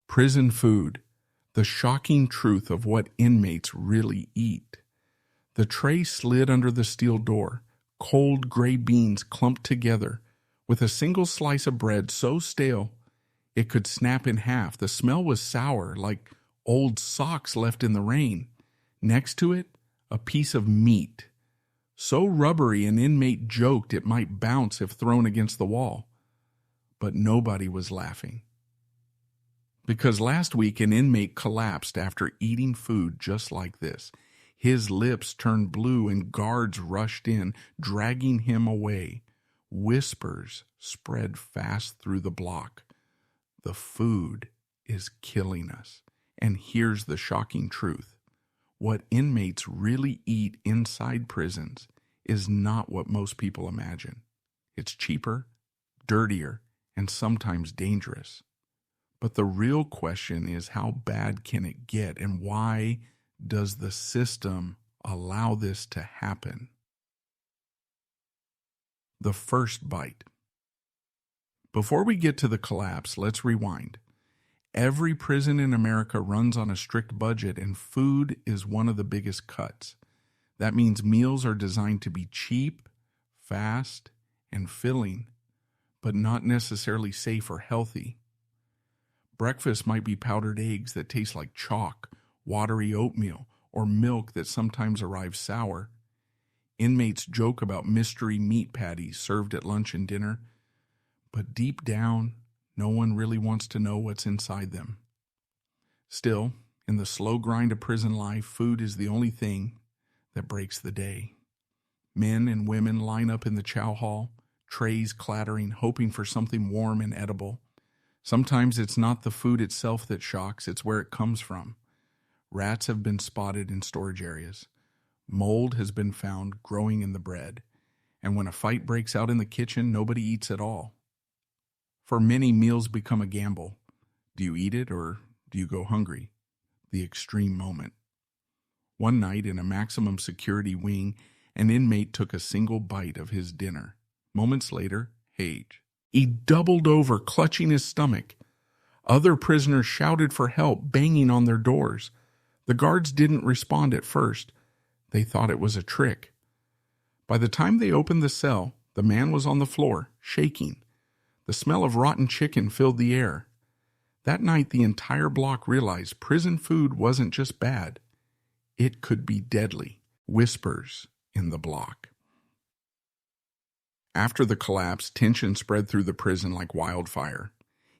Prison food, the shocking truth of what inmates really eat. The tray slid under the steel door, cold gray beans clumped together, with a single slice of bread so stale it could snap in half. The smell was sour, like old socks left in the rain. Next to it, a piece of meat, so rubbery an inmate joked it might bounce if thrown against the wall. But nobody was laughing. Because last week an inmate collapsed after eating food just like this. His lips turned blue and guards rushed in, dragging him away. Whispers spread fast through the block. The food is killing us. And here's the shocking truth. What inmates really eat inside prisons is not what most people imagine. It's cheaper, dirtier, and sometimes dangerous. But the real question is, how bad can it get, and why does the system allow this to happen? The first bite. Before we get to the collapse, let's rewind. Every prison in America runs on a strict budget, and food is one of the biggest cuts. That means meals are designed to be cheap, fast, and filling, but not necessarily safe or healthy. Breakfast might be powdered eggs that taste like chalk, watery oatmeal, or milk that sometimes arrives sour. Inmates joke about mystery meat patties served at lunch and dinner, but deep down, no one really wants to know what's inside them. Still, in the slow grind of prison life, food is the only thing that breaks the day. Men and women line up in the chow hall, trays clattering, hoping for something warm and edible. Sometimes it's not the food itself that shocks, it's where it comes from. Rats have been spotted in storage areas. Mold has been found growing in the bread. And when a fight breaks out in the kitchen, nobody eats at all. For many, meals become a gamble. Do you eat it or do you go hungry? The extreme moment. One night in a maximum security wing, an inmate took a single bite of his dinner. Moments later, he doubled over, clutching his stomach. Other prisoners shouted for help, banging on their doors. The guards didn't respond at first. They thought it was a trick. By the time they opened the cell, the man was on the floor, shaking. The smell of rotten chicken filled the air. That night, the entire block realized prison food wasn't just bad. It could be deadly. Whispers in the block. After the collapse, tension spread through the prison like wildfire.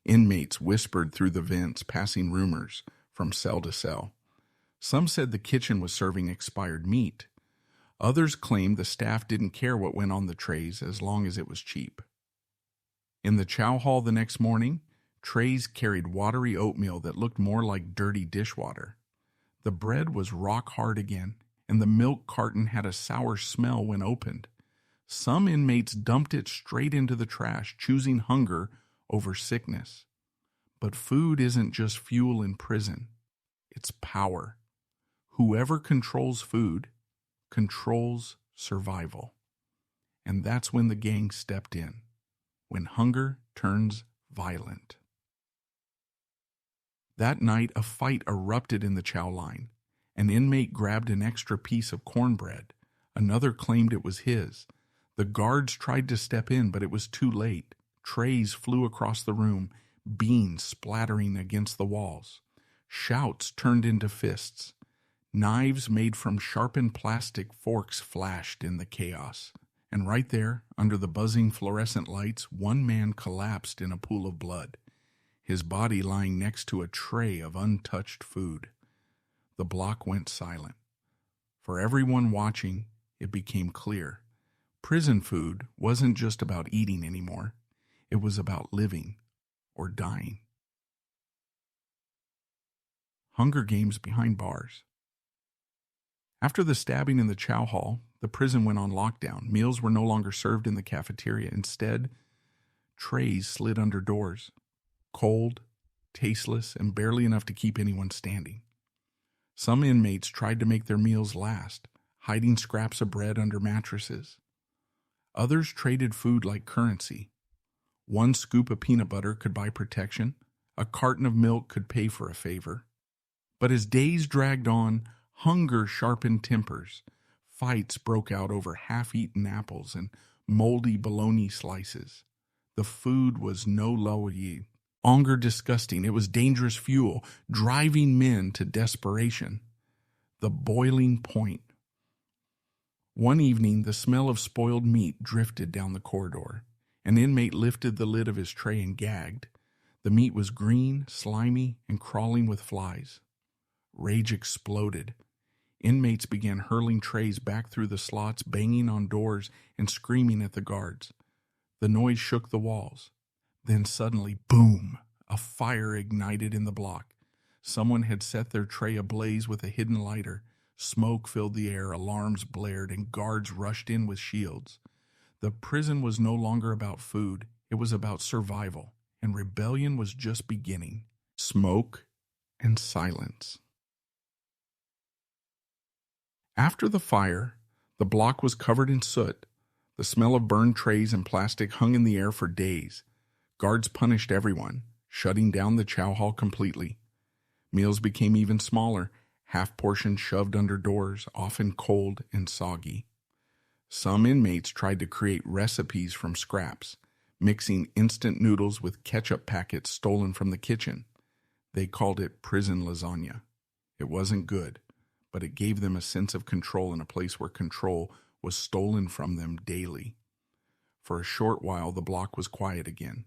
Inmates whispered through the vents, passing rumors from cell to cell. Some said the kitchen was serving expired meat. Others claimed the staff didn't care what went on the trays as long as it was cheap. In the chow hall the next morning, trays carried watery oatmeal that looked more like dirty dishwater. The bread was rock hard again, and the milk carton had a sour smell when opened. Some inmates dumped it straight into the trash, choosing hunger over sickness. But food isn't just fuel in prison. It's power. Whoever controls food controls survival. And that's when the gang stepped in. When hunger turns violent. That night, a fight erupted in the chow line. An inmate grabbed an extra piece of cornbread. Another claimed it was his. The guards tried to step in, but it was too late. Trays flew across the room, beans splattering against the walls. Shouts turned into fists. Knives made from sharpened plastic forks flashed in the chaos. And right there, under the buzzing fluorescent lights, one man collapsed in a pool of blood, his body lying next to a tray of untouched food. The block went silent. For everyone watching, it became clear. Prison food wasn't just about eating anymore. It was about living or dying. Hunger Games behind bars. After the stabbing in the chow hall, the prison went on lockdown. Meals were no longer served in the cafeteria. Instead, trays slid under doors, cold, tasteless, and barely enough to keep anyone standing. Some inmates tried to make their meals last, hiding scraps of bread under mattresses. Others traded food like currency. One scoop of peanut butter could buy protection, A carton of milk could pay for a favor. But as days dragged on, hunger sharpened tempers. Fights broke out over half-eaten apples and moldy bologna slices. The food was no loyer. Longer disgusting, it was dangerous fuel, driving men to desperation. The boiling point. One evening, the smell of spoiled meat drifted down the corridor. An inmate lifted the lid of his tray and gagged. The meat was green, slimy, and crawling with flies. Rage exploded. Inmates began hurling trays back through the slots, banging on doors, and screaming at the guards. The noise shook the walls. Then suddenly, boom, a fire ignited in the block. Someone had set their tray ablaze with a hidden lighter. Smoke filled the air, alarms blared, and guards rushed in with shields. The prison was no longer about food. It was about survival, and rebellion was just beginning. Smoke and silence. After the fire, the block was covered in soot. The smell of burned trays and plastic hung in the air for days. Guards punished everyone, shutting down the chow hall completely. Meals became even smaller, half portions shoved under doors, often cold and soggy. Some inmates tried to create recipes from scraps, mixing instant noodles with ketchup packets stolen from the kitchen. They called it prison lasagna. It wasn't good, but it gave them a sense of control in a place where control was stolen from them daily. For a short while, the block was quiet again,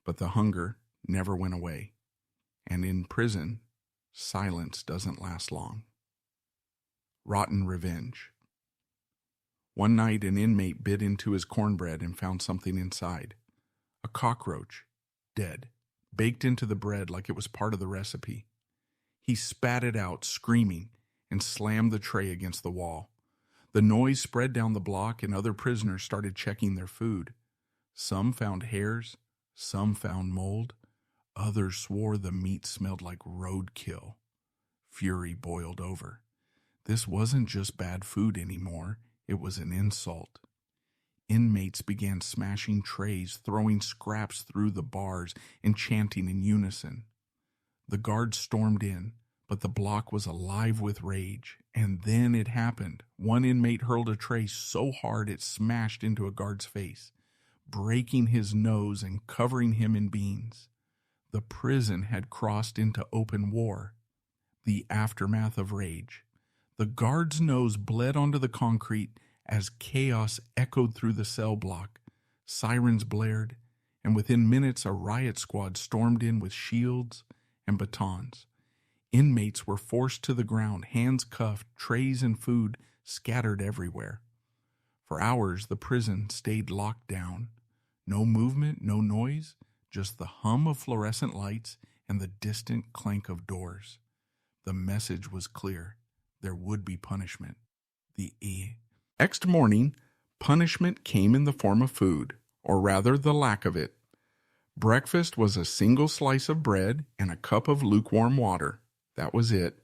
but the hunger never went away. And in prison, silence doesn't last long. Rotten revenge. One night, an inmate bit into his cornbread and found something inside. A cockroach, dead, baked into the bread like it was part of the recipe. He spat it out, screaming, and slammed the tray against the wall. The noise spread down the block, and other prisoners started checking their food. Some found hairs, some found mold. Others swore the meat smelled like roadkill. Fury boiled over. This wasn't just bad food anymore. It was an insult. Inmates began smashing trays, throwing scraps through the bars, and chanting in unison. The guards stormed in, but the block was alive with rage. And then it happened. One inmate hurled a tray so hard it smashed into a guard's face, breaking his nose and covering him in beans. The prison had crossed into open war. The aftermath of rage. The guard's nose bled onto the concrete as chaos echoed through the cell block. Sirens blared, and within minutes a riot squad stormed in with shields and batons. Inmates were forced to the ground, hands cuffed, trays and food scattered everywhere. For hours, the prison stayed locked down. No movement, no noise, just the hum of fluorescent lights and the distant clank of doors. The message was clear. There would be punishment. Next morning, punishment came in the form of food, or rather the lack of it. Breakfast was a single slice of bread and a cup of lukewarm water. That was it.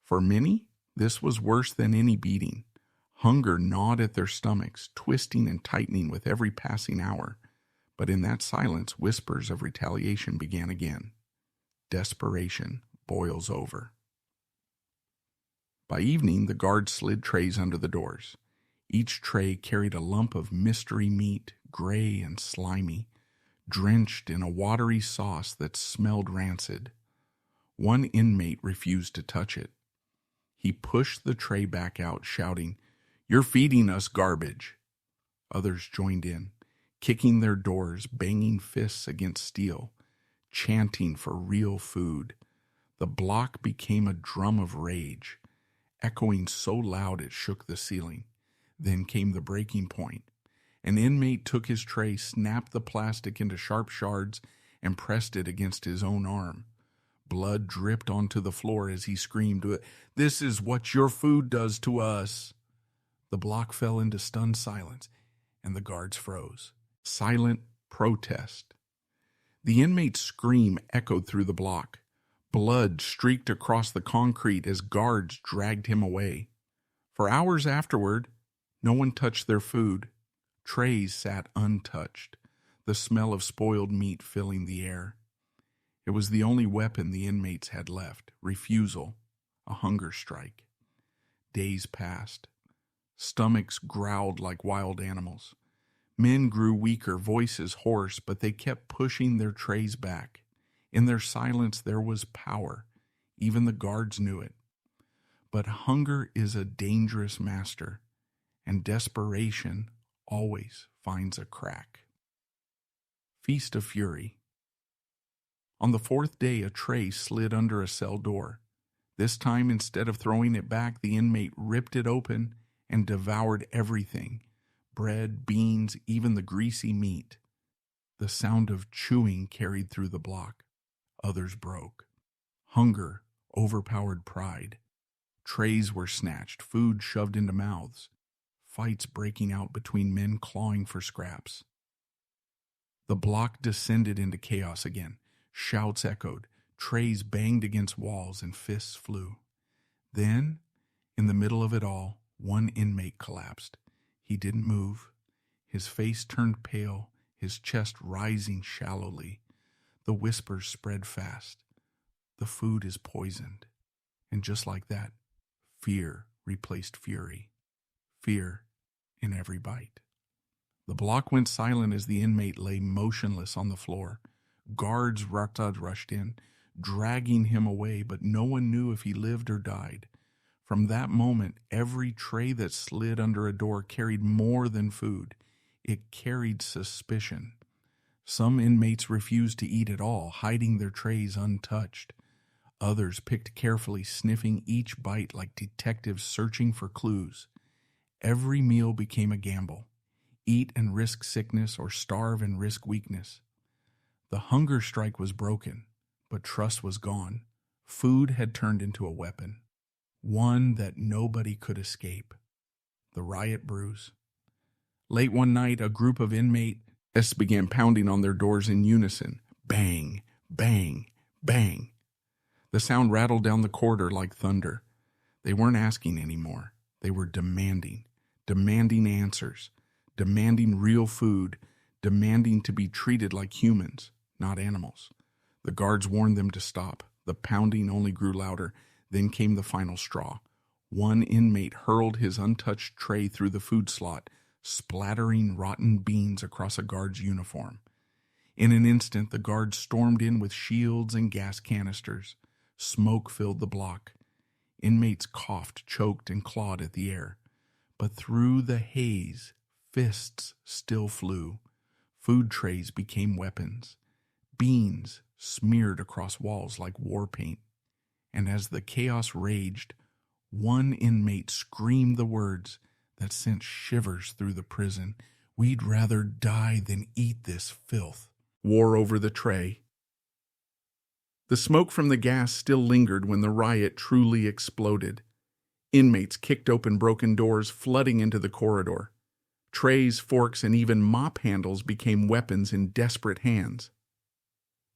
For many, this was worse than any beating. Hunger gnawed at their stomachs, twisting and tightening with every passing hour. But in that silence, whispers of retaliation began again. Desperation boils over. By evening, the guards slid trays under the doors. Each tray carried a lump of mystery meat, gray and slimy, drenched in a watery sauce that smelled rancid. One inmate refused to touch it. He pushed the tray back out, shouting, "You're feeding us garbage." Others joined in, kicking their doors, banging fists against steel, chanting for real food. The block became a drum of rage, echoing so loud it shook the ceiling. Then came the breaking point. An inmate took his tray, snapped the plastic into sharp shards, and pressed it against his own arm. Blood dripped onto the floor as he screamed, "This is what your food does to us." The block fell into stunned silence, and the guards froze. Silent protest. The inmate's scream echoed through the block. Blood streaked across the concrete as guards dragged him away. For hours afterward, no one touched their food. Trays sat untouched, the smell of spoiled meat filling the air. It was the only weapon the inmates had left: refusal, a hunger strike. Days passed. Stomachs growled like wild animals. Men grew weaker, voices hoarse, but they kept pushing their trays back. In their silence there was power. Even the guards knew it. But hunger is a dangerous master, and desperation always finds a crack. Feast of Fury. On the fourth day, a tray slid under a cell door. This time, instead of throwing it back, the inmate ripped it open and devoured everything: bread, beans, even the greasy meat. The sound of chewing carried through the block. Others broke. Hunger overpowered pride. Trays were snatched, food shoved into mouths, fights breaking out between men clawing for scraps. The block descended into chaos again. Shouts echoed, trays banged against walls, and fists flew. Then, in the middle of it all, one inmate collapsed. He didn't move. His face turned pale, his chest rising shallowly. The whispers spread fast. The food is poisoned. And just like that, fear replaced fury. Fear in every bite. The block went silent as the inmate lay motionless on the floor. Guards rushed in, dragging him away, but no one knew if he lived or died. From that moment, every tray that slid under a door carried more than food. It carried suspicion. Some inmates refused to eat at all, hiding their trays untouched. Others picked carefully, sniffing each bite like detectives searching for clues. Every meal became a gamble. Eat and risk sickness, or starve and risk weakness. The hunger strike was broken, but trust was gone. Food had turned into a weapon, one that nobody could escape. The riot brews. Late one night, a group of inmates began pounding on their doors in unison. Bang, bang, bang. The sound rattled down the corridor like thunder. They weren't asking anymore. They were demanding answers, demanding real food, demanding to be treated like humans, not animals. The guards warned them to stop. The pounding only grew louder. Then came the final straw. One inmate hurled his untouched tray through the food slot, splattering rotten beans across a guard's uniform. In an instant, the guards stormed in with shields and gas canisters. Smoke filled the block. Inmates coughed, choked, and clawed at the air. But through the haze, fists still flew. Food trays became weapons. Beans smeared across walls like war paint. And as the chaos raged, one inmate screamed the words that sent shivers through the prison: "We'd rather die than eat this filth." War over the tray. The smoke from the gas still lingered when the riot truly exploded. Inmates kicked open broken doors, flooding into the corridor. Trays, forks, and even mop handles became weapons in desperate hands.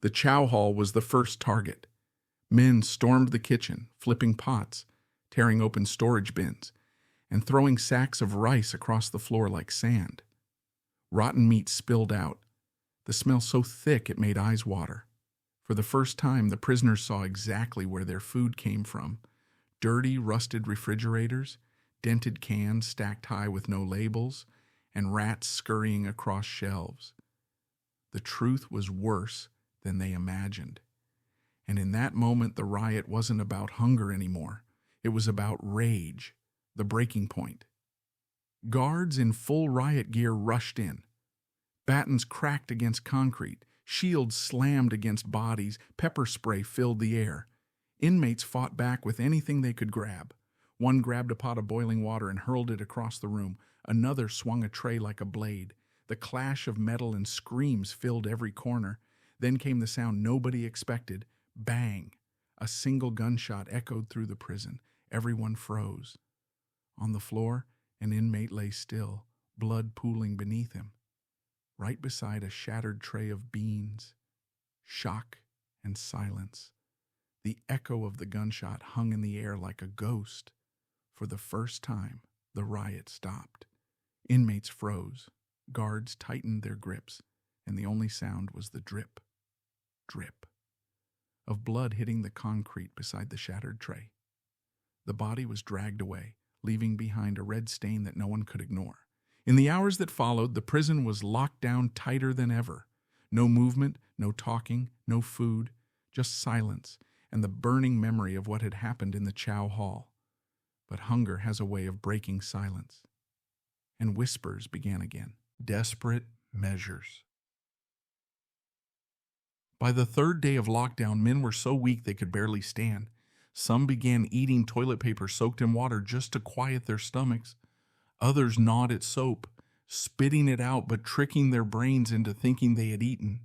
The chow hall was the first target. Men stormed the kitchen, flipping pots, tearing open storage bins, and throwing sacks of rice across the floor like sand. Rotten meat spilled out, the smell so thick it made eyes water. For the first time, the prisoners saw exactly where their food came from: dirty, rusted refrigerators, dented cans stacked high with no labels, and rats scurrying across shelves. The truth was worse than they imagined. And in that moment, the riot wasn't about hunger anymore. It was about rage, the breaking point. Guards in full riot gear rushed in. Battens cracked against concrete. Shields slammed against bodies. Pepper spray filled the air. Inmates fought back with anything they could grab. One grabbed a pot of boiling water and hurled it across the room. Another swung a tray like a blade. The clash of metal and screams filled every corner. Then came the sound nobody expected. Bang! A single gunshot echoed through the prison. Everyone froze. On the floor, an inmate lay still, blood pooling beneath him. Right beside a shattered tray of beans. Shock and silence. The echo of the gunshot hung in the air like a ghost. For the first time, the riot stopped. Inmates froze. Guards tightened their grips, and the only sound was the drip, drip, of blood hitting the concrete beside the shattered tray. The body was dragged away, leaving behind a red stain that no one could ignore. In the hours that followed, the prison was locked down tighter than ever. No movement, no talking, no food, just silence and the burning memory of what had happened in the chow hall. But hunger has a way of breaking silence. And whispers began again. Desperate measures. By the third day of lockdown, men were so weak they could barely stand. Some began eating toilet paper soaked in water just to quiet their stomachs. Others gnawed at soap, spitting it out but tricking their brains into thinking they had eaten.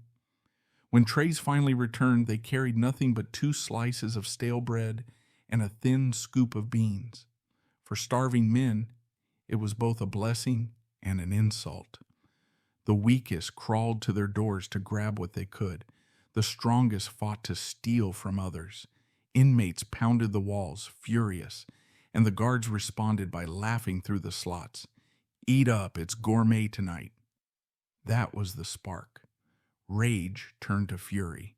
When trays finally returned, they carried nothing but 2 slices of stale bread and a thin scoop of beans. For starving men, it was both a blessing and an insult. The weakest crawled to their doors to grab what they could. The strongest fought to steal from others. Inmates pounded the walls, furious, and the guards responded by laughing through the slots. Eat up, it's gourmet tonight. That was the spark. Rage turned to fury.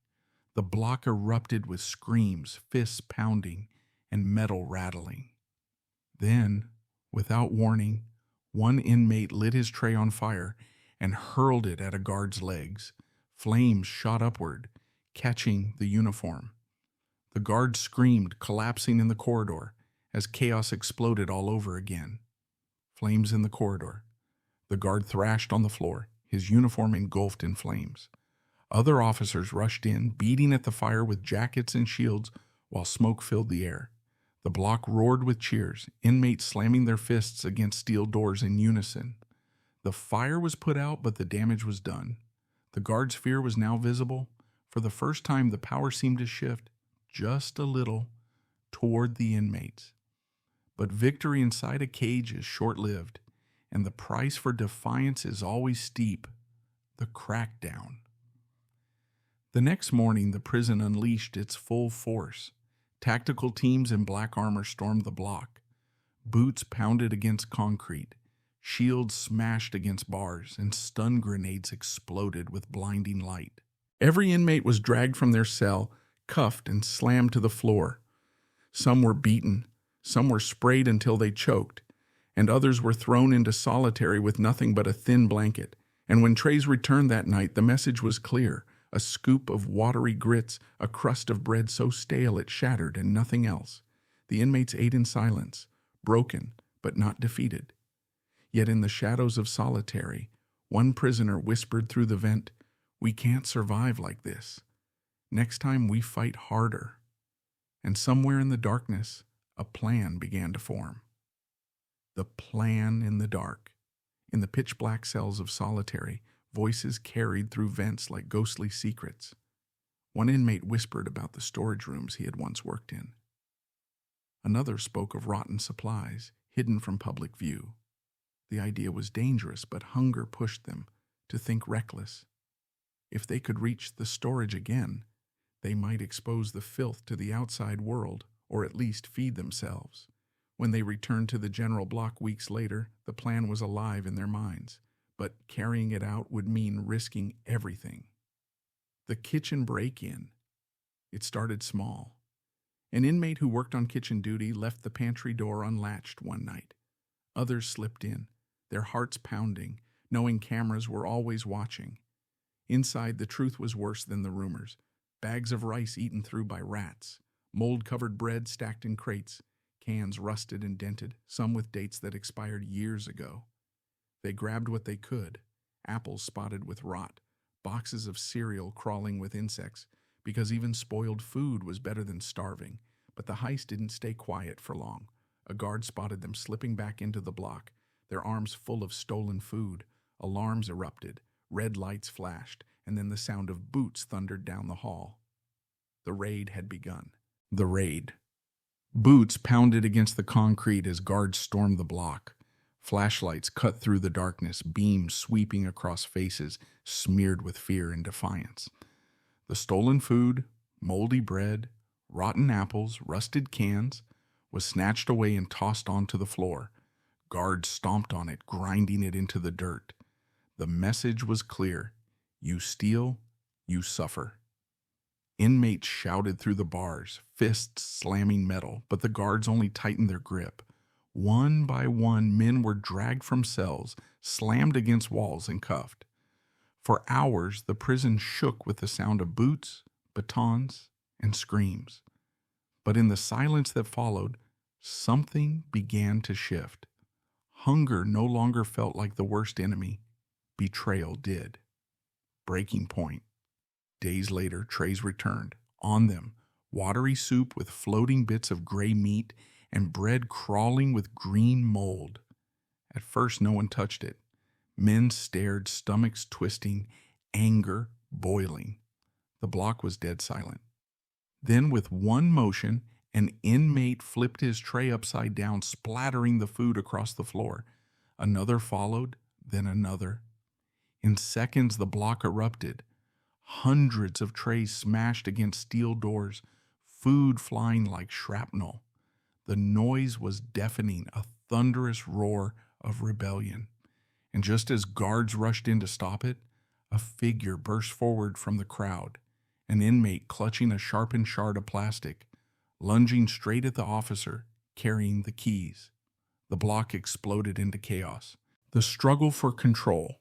The block erupted with screams, fists pounding, and metal rattling. Then, without warning, one inmate lit his tray on fire and hurled it at a guard's legs. Flames shot upward, catching the uniform. The guard screamed, collapsing in the corridor, as chaos exploded all over again. Flames in the corridor. The guard thrashed on the floor, his uniform engulfed in flames. Other officers rushed in, beating at the fire with jackets and shields while smoke filled the air. The block roared with cheers, inmates slamming their fists against steel doors in unison. The fire was put out, but the damage was done. The guard's fear was now visible. For the first time, the power seemed to shift, just a little, toward the inmates. But victory inside a cage is short-lived, and the price for defiance is always steep, the crackdown. The next morning, the prison unleashed its full force. Tactical teams in black armor stormed the block. Boots pounded against concrete. Shields smashed against bars, and stun grenades exploded with blinding light. Every inmate was dragged from their cell, cuffed and slammed to the floor. Some were beaten, some were sprayed until they choked, and others were thrown into solitary with nothing but a thin blanket. And when trays returned that night, the message was clear. A scoop of watery grits, a crust of bread so stale it shattered, and nothing else. The inmates ate in silence, broken but not defeated. Yet in the shadows of solitary, one prisoner whispered through the vent, "We can't survive like this. Next time we fight harder." And somewhere in the darkness, a plan began to form. The plan in the dark. In the pitch-black cells of solitary, voices carried through vents like ghostly secrets. One inmate whispered about the storage rooms he had once worked in. Another spoke of rotten supplies, hidden from public view. The idea was dangerous, but hunger pushed them to think reckless. If they could reach the storage again, they might expose the filth to the outside world, or at least feed themselves. When they returned to the general block weeks later, the plan was alive in their minds, but carrying it out would mean risking everything. The kitchen break-in. It started small. An inmate who worked on kitchen duty left the pantry door unlatched one night. Others slipped in, their hearts pounding, knowing cameras were always watching. Inside, the truth was worse than the rumors. Bags of rice eaten through by rats, mold-covered bread stacked in crates, cans rusted and dented, some with dates that expired years ago. They grabbed what they could, apples spotted with rot, boxes of cereal crawling with insects, because even spoiled food was better than starving. But the heist didn't stay quiet for long. A guard spotted them slipping back into the block, their arms full of stolen food. Alarms erupted, red lights flashed, and then the sound of boots thundered down the hall. The raid had begun. The raid. Boots pounded against the concrete as guards stormed the block. Flashlights cut through the darkness, beams sweeping across faces smeared with fear and defiance. The stolen food, moldy bread, rotten apples, rusted cans, was snatched away and tossed onto the floor. Guards stomped on it, grinding it into the dirt. The message was clear. You steal, you suffer. Inmates shouted through the bars, fists slamming metal, but the guards only tightened their grip. One by one, men were dragged from cells, slammed against walls, and cuffed. For hours, the prison shook with the sound of boots, batons, and screams. But in the silence that followed, something began to shift. Hunger no longer felt like the worst enemy. Betrayal did. Breaking point. Days later, trays returned. On them, watery soup with floating bits of gray meat and bread crawling with green mold. At first, no one touched it. Men stared, stomachs twisting, anger boiling. The block was dead silent. Then, with one motion, an inmate flipped his tray upside down, splattering the food across the floor. Another followed, then another. In seconds, the block erupted. Hundreds of trays smashed against steel doors, food flying like shrapnel. The noise was deafening, a thunderous roar of rebellion. And just as guards rushed in to stop it, a figure burst forward from the crowd, an inmate clutching a sharpened shard of plastic, lunging straight at the officer, carrying the keys. The block exploded into chaos. The struggle for control.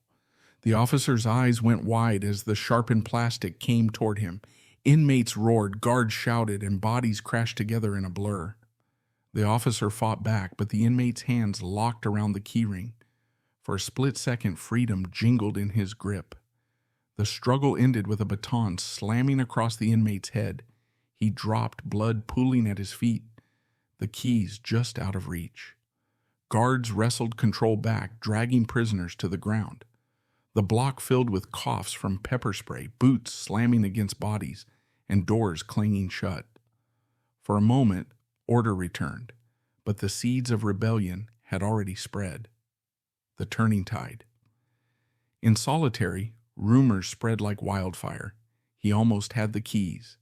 The officer's eyes went wide as the sharpened plastic came toward him. Inmates roared, guards shouted, and bodies crashed together in a blur. The officer fought back, but the inmate's hands locked around the keyring. For a split second, freedom jingled in his grip. The struggle ended with a baton slamming across the inmate's head. He dropped, blood pooling at his feet, the keys just out of reach. Guards wrestled control back, dragging prisoners to the ground. The block filled with coughs from pepper spray, boots slamming against bodies, and doors clanging shut. For a moment, order returned, but the seeds of rebellion had already spread. The turning tide. In solitary, rumors spread like wildfire. He almost had the keys.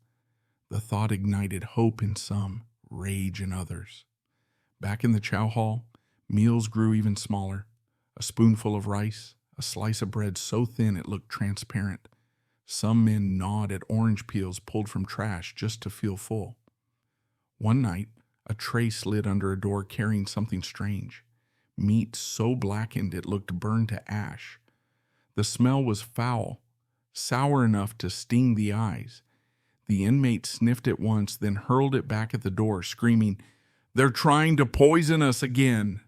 The thought ignited hope in some, rage in others. Back in the chow hall, meals grew even smaller. A spoonful of rice, a slice of bread so thin it looked transparent. Some men gnawed at orange peels pulled from trash just to feel full. One night, a tray slid under a door carrying something strange. Meat so blackened it looked burned to ash. The smell was foul, sour enough to sting the eyes. The inmate sniffed it once, then hurled it back at the door, screaming, "They're trying to poison us again!"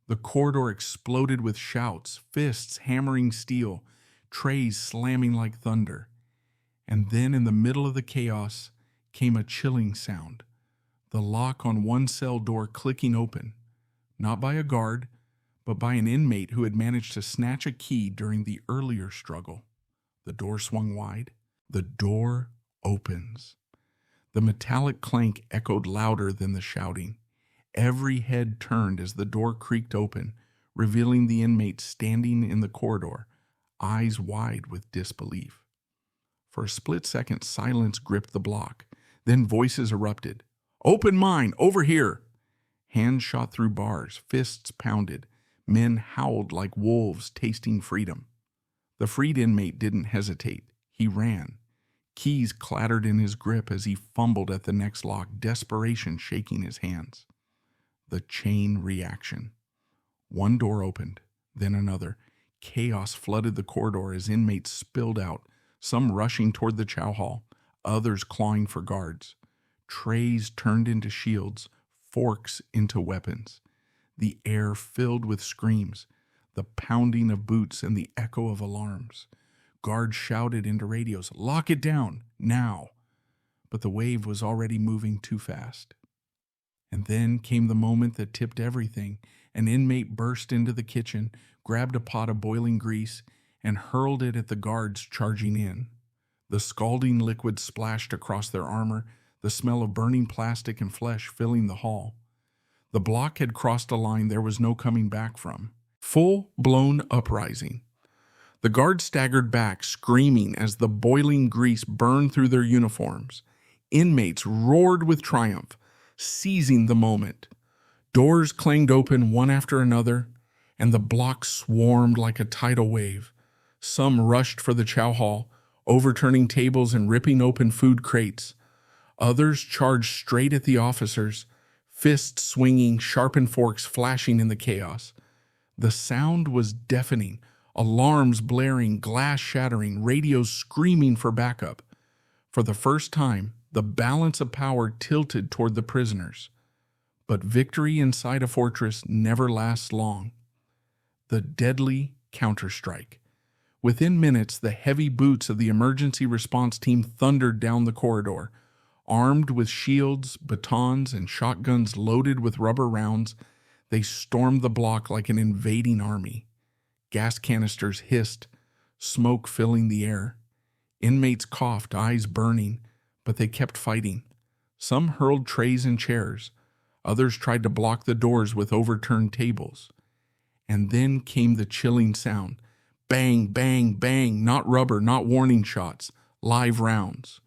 The corridor exploded with shouts, fists hammering steel, trays slamming like thunder. And then in the middle of the chaos came a chilling sound, the lock on one cell door clicking open, not by a guard, but by an inmate who had managed to snatch a key during the earlier struggle. The door swung wide. The door opens. The metallic clank echoed louder than the shouting. Every head turned as the door creaked open, revealing the inmate standing in the corridor, eyes wide with disbelief. For a split second, silence gripped the block. Then voices erupted. "Open mine! Over here!" Hands shot through bars, fists pounded. Men howled like wolves tasting freedom. The freed inmate didn't hesitate. He ran. Keys clattered in his grip as he fumbled at the next lock, desperation shaking his hands. The chain reaction. One door opened, then another. Chaos flooded the corridor as inmates spilled out, some rushing toward the chow hall, others clawing for guards. Trays turned into shields, forks into weapons. The air filled with screams, the pounding of boots and the echo of alarms. Guards shouted into radios, "Lock it down, now!" But the wave was already moving too fast. And then came the moment that tipped everything. An inmate burst into the kitchen, grabbed a pot of boiling grease, and hurled it at the guards charging in. The scalding liquid splashed across their armor, the smell of burning plastic and flesh filling the hall. The block had crossed a line there was no coming back from. Full-blown uprising. The guards staggered back, screaming as the boiling grease burned through their uniforms. Inmates roared with triumph, seizing the moment. Doors clanged open one after another, and the block swarmed like a tidal wave. Some rushed for the chow hall, overturning tables and ripping open food crates. Others charged straight at the officers, fists swinging, sharpened forks flashing in the chaos. The sound was deafening, alarms blaring, glass shattering, radios screaming for backup. For the first time, the balance of power tilted toward the prisoners. But victory inside a fortress never lasts long. The deadly counterstrike. Within minutes, the heavy boots of the emergency response team thundered down the corridor. Armed with shields, batons, and shotguns loaded with rubber rounds, they stormed the block like an invading army. Gas canisters hissed, smoke filling the air. Inmates coughed, eyes burning, but they kept fighting. Some hurled trays and chairs. Others tried to block the doors with overturned tables. And then came the chilling sound. Bang, bang, bang, not rubber, not warning shots, live rounds.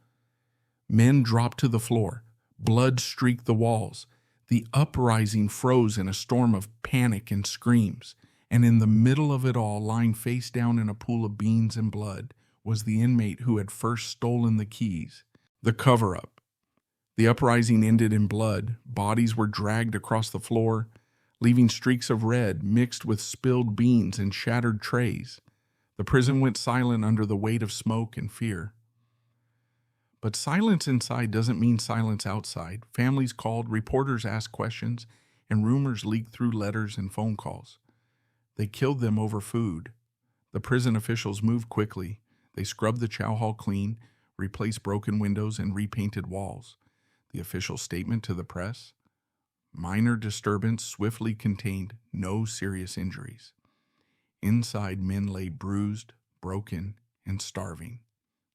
Men dropped to the floor. Blood streaked the walls. The uprising froze in a storm of panic and screams. And in the middle of it all, lying face down in a pool of beans and blood, was the inmate who had first stolen the keys. The cover-up. The uprising ended in blood. Bodies were dragged across the floor, leaving streaks of red mixed with spilled beans and shattered trays. The prison went silent under the weight of smoke and fear. But silence inside doesn't mean silence outside. Families called, reporters asked questions, and rumors leaked through letters and phone calls. They killed them over food. The prison officials moved quickly. They scrubbed the chow hall clean, replaced broken windows, and repainted walls. The official statement to the press: minor disturbance swiftly contained, no serious injuries. Inside, men lay bruised, broken, and starving.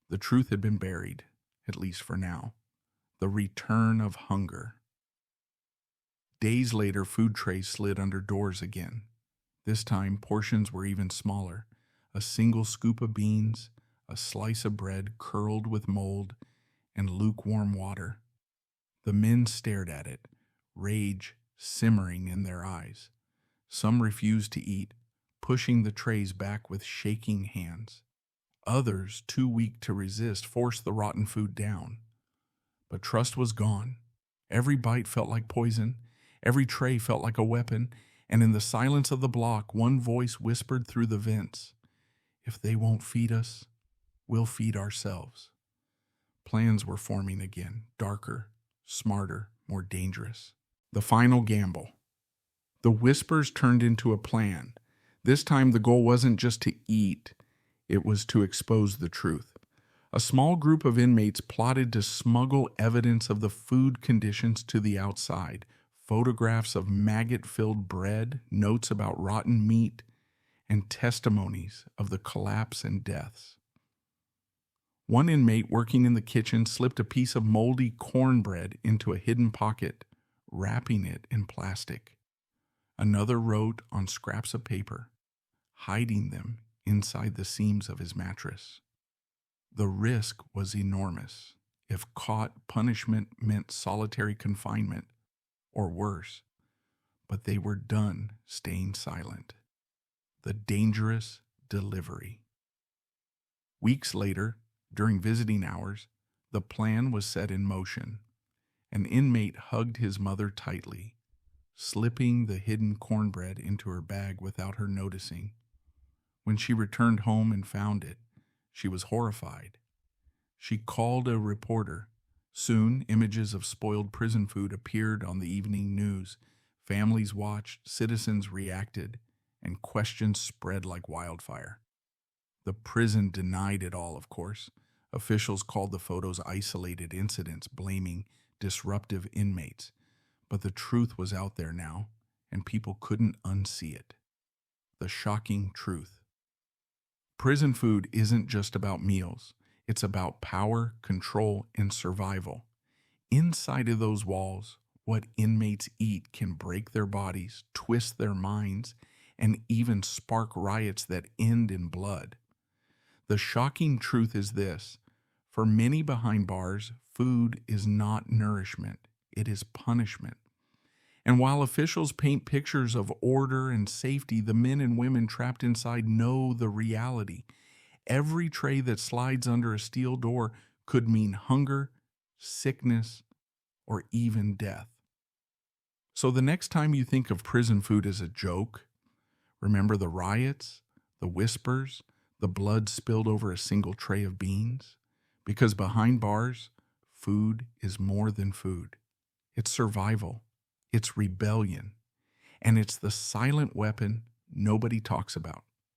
The truth had been buried, at least for now. The return of hunger. Days later, food trays slid under doors again. This time, portions were even smaller. A single scoop of beans, a slice of bread curled with mold, and lukewarm water. The men stared at it, rage simmering in their eyes. Some refused to eat, pushing the trays back with shaking hands. Others, too weak to resist, forced the rotten food down. But trust was gone. Every bite felt like poison. Every tray felt like a weapon. And in the silence of the block, one voice whispered through the vents: if they won't feed us, we'll feed ourselves. Plans were forming again, darker, smarter, more dangerous. The final gamble. The whispers turned into a plan. This time the goal wasn't just to eat, it was to expose the truth. A small group of inmates plotted to smuggle evidence of the food conditions to the outside. Photographs of maggot-filled bread, notes about rotten meat, and testimonies of the collapse and deaths. One inmate working in the kitchen slipped a piece of moldy cornbread into a hidden pocket, wrapping it in plastic. Another wrote on scraps of paper, hiding them inside the seams of his mattress. The risk was enormous. If caught, punishment meant solitary confinement, or worse. But they were done staying silent. The dangerous delivery. Weeks later, during visiting hours, the plan was set in motion. An inmate hugged his mother tightly, slipping the hidden cornbread into her bag without her noticing. When she returned home and found it, she was horrified. She called a reporter. Soon, images of spoiled prison food appeared on the evening news. Families watched, citizens reacted, and questions spread like wildfire. The prison denied it all, of course. Officials called the photos isolated incidents, blaming disruptive inmates. But the truth was out there now, and people couldn't unsee it. The shocking truth. Prison food isn't just about meals. It's about power, control, and survival. Inside of those walls, what inmates eat can break their bodies, twist their minds, and even spark riots that end in blood. The shocking truth is this: for many behind bars, food is not nourishment, it is punishment. And while officials paint pictures of order and safety, the men and women trapped inside know the reality. Every tray that slides under a steel door could mean hunger, sickness, or even death. So the next time you think of prison food as a joke, remember the riots, the whispers, the blood spilled over a single tray of beans? Because behind bars, food is more than food. It's survival, it's rebellion, and it's the silent weapon nobody talks about.